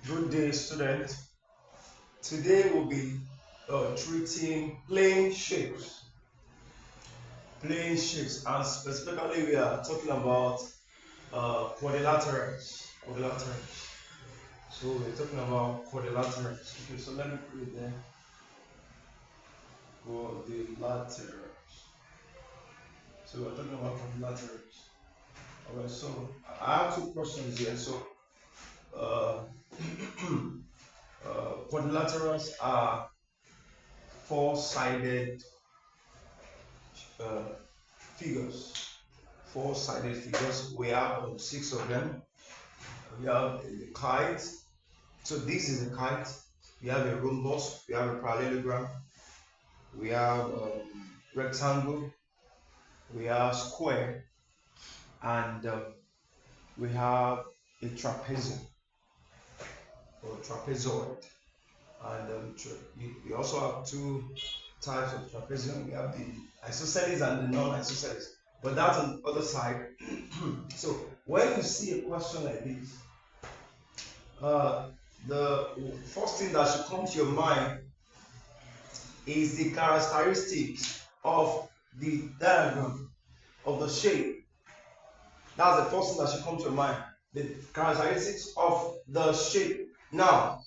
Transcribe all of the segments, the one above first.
Good day, students. Today we'll be treating plane shapes. Plane shapes, and specifically we are talking about quadrilaterals. So we're talking about quadrilaterals. Okay, so let me put it there. Quadrilaterals. So we're talking about quadrilaterals. Alright, so I have two questions here. So quadrilaterals are four-sided figures. Four-sided figures. We have six of them. We have the kite. So this is a kite. We have a rhombus. We have a parallelogram. We have rectangle. We have square, and we have a trapezium or trapezoid. And we also have two types of trapezium. We have the isosceles and the non-isosceles. But that's on the other side. So when you see a question like this, the first thing that should come to your mind is the characteristics of the diagram of the shape. That's the first thing that should come to your mind. The characteristics of the shape. Now,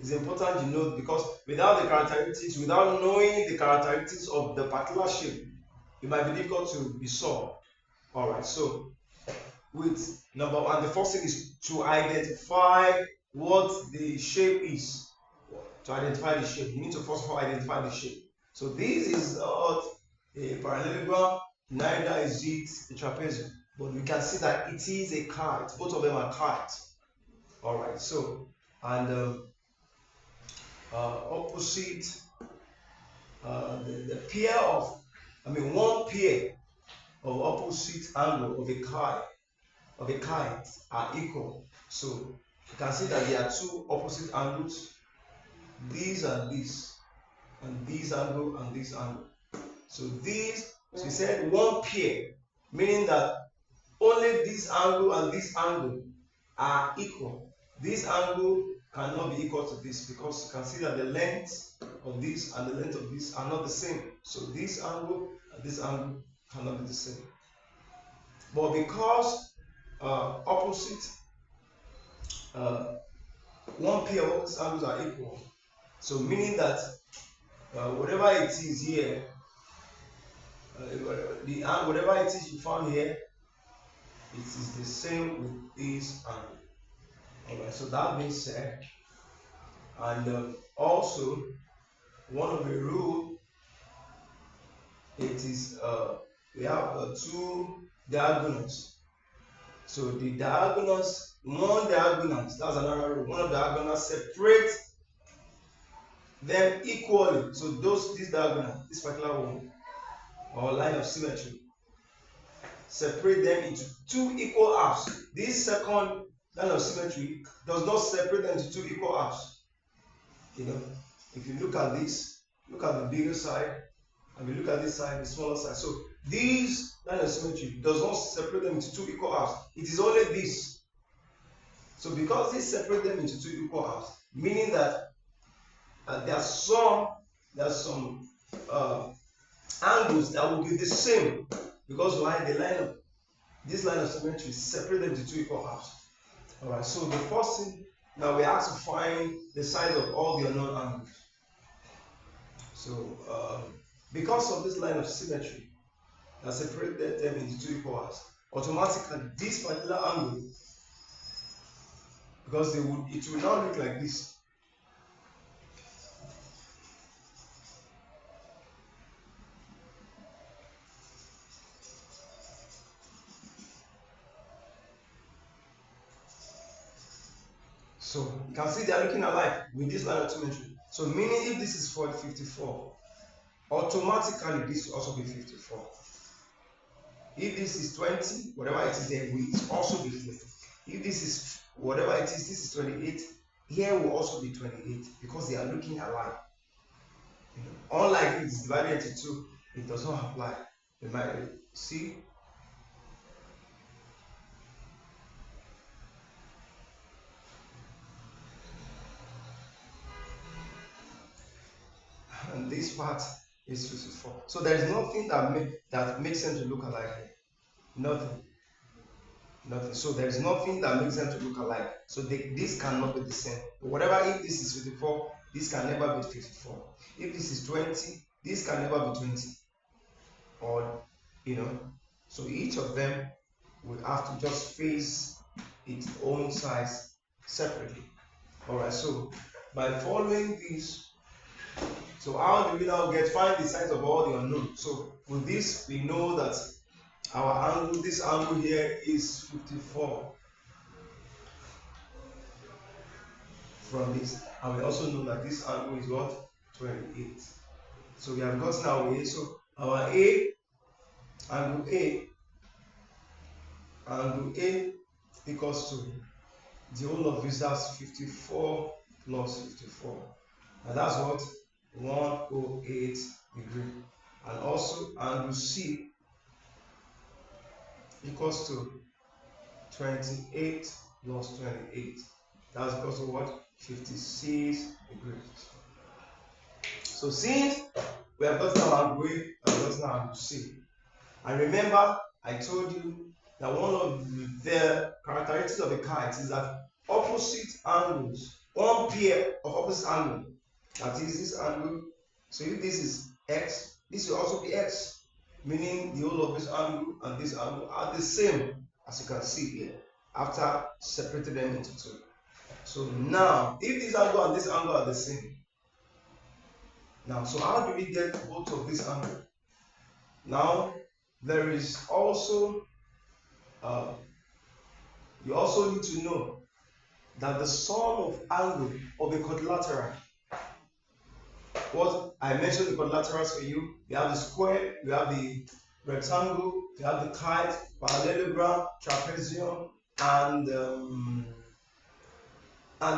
it's important you know, because without the characteristics, without knowing the characteristics of the particular shape, it might be difficult to be solved. Alright, so with number one, the first thing is to identify what the shape is. To identify the shape, you need to first of all identify the shape. So this is not a parallelogram, neither is it a trapezium, but we can see that it is a kite. Both of them are kites. Alright, so and opposite the pair of, one pair of opposite angle of a kite are equal. So you can see that there are two opposite angles, this and this, and this angle and this angle. So we said one pair, meaning that only this angle and this angle are equal. This angle cannot be equal to this, because you can see that the length of this and the length of this are not the same. So this angle and this angle cannot be the same. But because opposite one pair of opposite angles are equal, so meaning that whatever it is here, whatever it is you found here, it is the same with this angle. Alright, so that being said, and also one of the rule, it is we have two diagonals. So the diagonals, that's another rule. One of the diagonals separate them equally. So this diagonal, this particular one, or line of symmetry, separate them into two equal halves. This second line of symmetry does not separate them into two equal halves. If you look at this, look at the bigger side, and we look at this side, the smaller side. So this line of symmetry does not separate them into two equal halves. It is only this. So because this separate them into two equal halves, meaning that there are some angles that will be the same, because this line of symmetry separate them into two equal halves. Alright, so the first thing, now we have to find the size of all the unknown angles. So because of this line of symmetry that separated them into two equal halves, automatically this particular angle, because it will now look like this. So you can see they are looking alike with this line of symmetry. So meaning if this is 54, automatically this will also be 54. If this is 20, whatever it is, there will also be 50. If this is whatever it is, this is 28, here will also be 28, because they are looking alike. Unlike if it's divided into two, it does not apply. You might see. this part is 54. So there is nothing that makes them to look alike here. Nothing. So there is nothing that makes them to look alike. So this cannot be the same. Whatever, if this is 54, this can never be 54. If this is 20, this can never be 20. Or, so each of them will have to just face its own size separately. Alright, so by following this, so how do we now find the size of all the unknowns? So with this, we know that our angle, this angle here is 54 from this, and we also know that this angle is what? 28. So we have gotten our A. So our angle A equals to the whole of this, that's 54 plus 54, and that's what? 108 degree. And also angle C equals to 28 plus 28, that's equals to what? 56 degrees. So since we have gotten our angle A and gotten our angle C, and remember I told you that one of the characteristics of a kite is that opposite angles, one pair of opposite angles, that is this angle. So if this is x, this will also be x, meaning the whole of this angle and this angle are the same, as you can see here, after separating them into two. So now, if this angle and this angle are the same, now, so how do we get both of this angle? Now, there is also, you also need to know that the sum of angle of a quadrilateral, what I mentioned the quadrilaterals for you, we have the square, we have the rectangle, we have the kite, parallelogram, trapezium, and the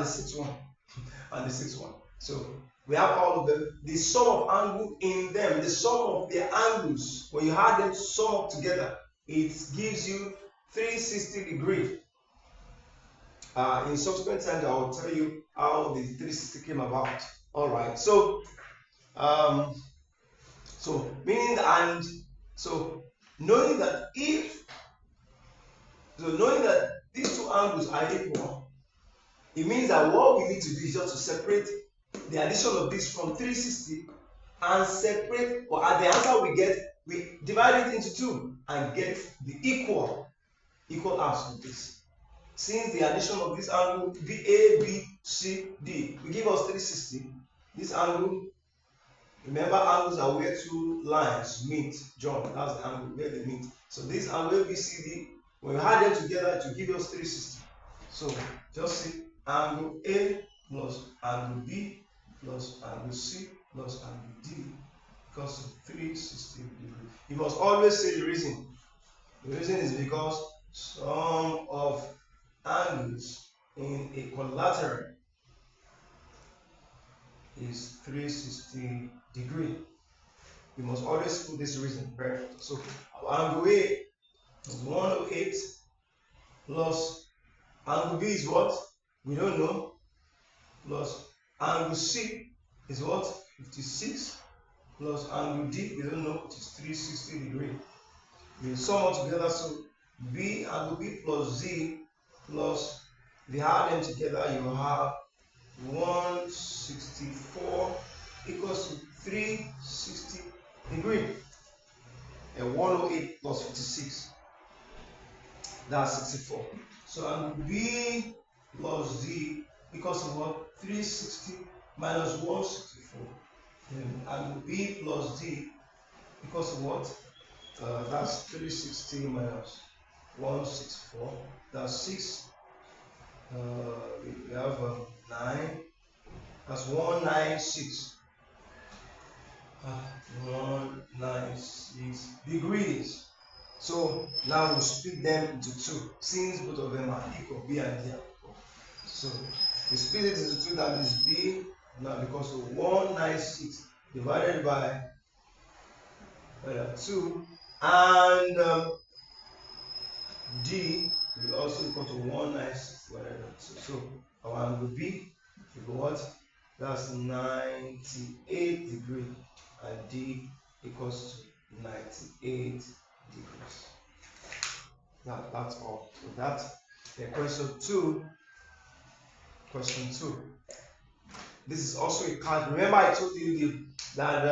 sixth one, and the sixth one. So we have all of them. The sum of angle in them, the sum of the angles, when you add them sum up together, it gives you 360 degrees. In subsequent times, I will tell you how the 360 came about. All right. So, meaning and so knowing that knowing that these two angles are equal, it means that what we need to do is just to separate the addition of this from 360 and separate, or at the answer we get, we divide it into two and get the equal halves of this. Since the addition of this angle BABCD will give us 360, this angle, remember angles are where two lines meet, join, that's the angle where they meet. So this angle ABCD, when we add them together, it will give us 360. So just see angle A plus angle B plus angle C plus angle D equals to 360 degrees. You must always say the reason. The reason is because sum of angles in a quadrilateral is 360 degrees. You must always put this reason very important. So our angle A is 108 plus angle B is what? We don't know. Plus angle C is what? 56 plus angle D, we don't know, which is 360 degrees. We sum all together, so B, angle B plus Z plus, if you add them together, you have 164 equals to 360 degrees. And 108 plus 56, that's 64. So angle B plus Z equals to what? 360 minus 164. And angle B plus D equals to what? That's 360 minus 164. That's 6. We have 9. That's 196. 196 degrees. So now we'll split them into two, since both of them are equal, B and D are equal. So we split it into two, that is B now because of 196 divided by 2, and D will also equal to 196 divided by 2. So our angle B will be what? That's 98 degrees, and D equals to 98 degrees. That's all. So that's the question 2. Question 2. This is also a kite. Remember I told you that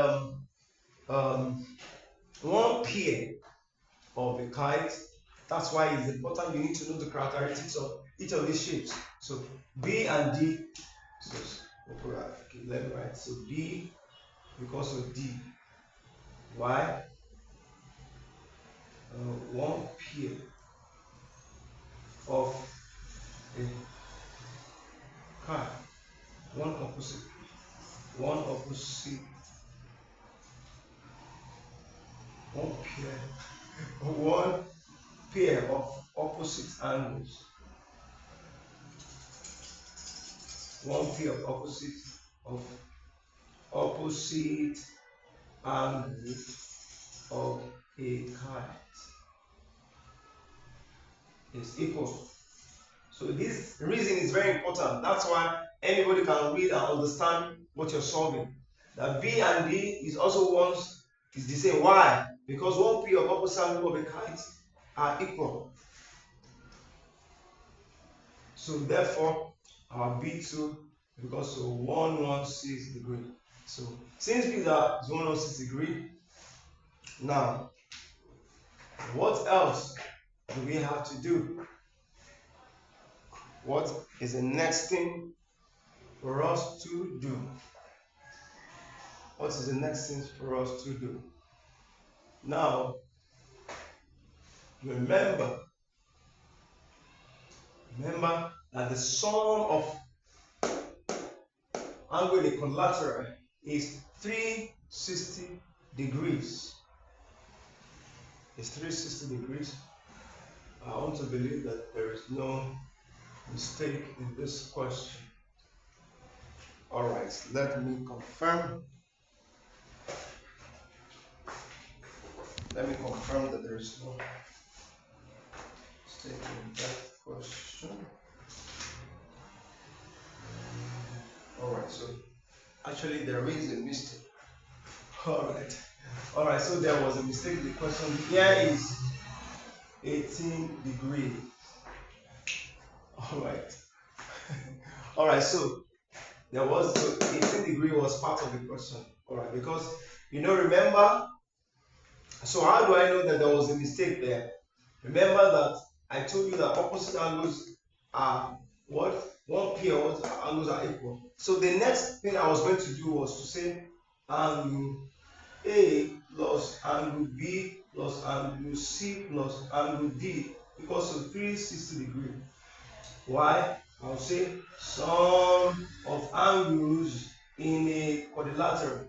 one pair of a kite. That's why it's important you need to know the characteristics of each of these shapes. So B and D. So okay, let me write. So B equals to D. Why? One pair of a kite. One opposite one pair of opposite angles. One pair of opposite angles of a kite is equal. So this reason is very important. That's why anybody can read and understand what you're solving. That B and D is also is the same. Why? Because one pair of opposite angles of a kite are equal. So therefore, our B2 because of 116 degree. So since B is 116 degree, now what else do we have to do? What is the next thing for us to do? What is the next thing for us to do? Now, remember that the sum of angle in the quadrilateral is 360 degrees. It's 360 degrees. I want to believe that there is no mistake in this question. All right, let me confirm. Let me confirm that there is no mistake in that question. All right, so actually there is a mistake. All right, so there was a mistake in the question. Here is 18 degrees. All right, so there was 18 degree was part of the question. All right, because remember, so how do I know that there was a mistake there? Remember that I told you that opposite angles are what? One pair of angles are equal. So the next thing I was going to do was to say angle A plus angle B plus angle C plus angle D equals to 360 degrees. Why? I'll say sum of angles in a quadrilateral.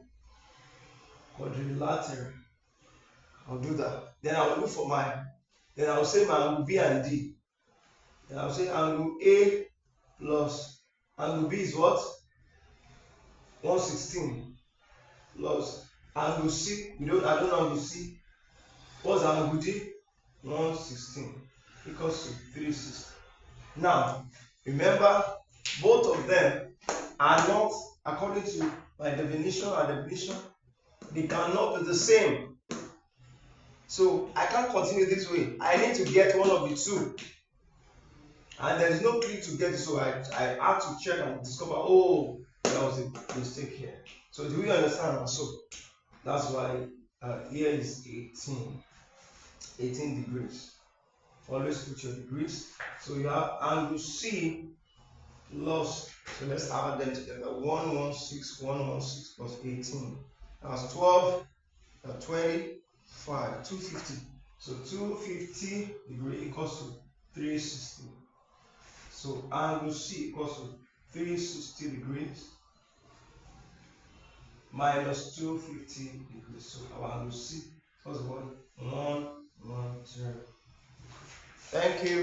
I'll do that. Then I'll look for then I'll say my angle B and D. Then I'll say angle A plus angle B is what? 116 plus angle C. I don't know angle C. What's angle D? 116 equals to 360. Now, remember, both of them are not, according to my definition, they cannot be the same. So I can't continue this way. I need to get one of the two. And there is no click to get it, so I have to check and discover, oh, there was a mistake here. So do we understand? So that's why here is 18 degrees. Always put your degrees. So you have angle C plus, so let's add them together. 116 plus 18. That's 12, 25, 250. So 250 degree equals to 360. So angle C equals to 360 degrees minus 250 degrees. So our angle C was 110. Thank you.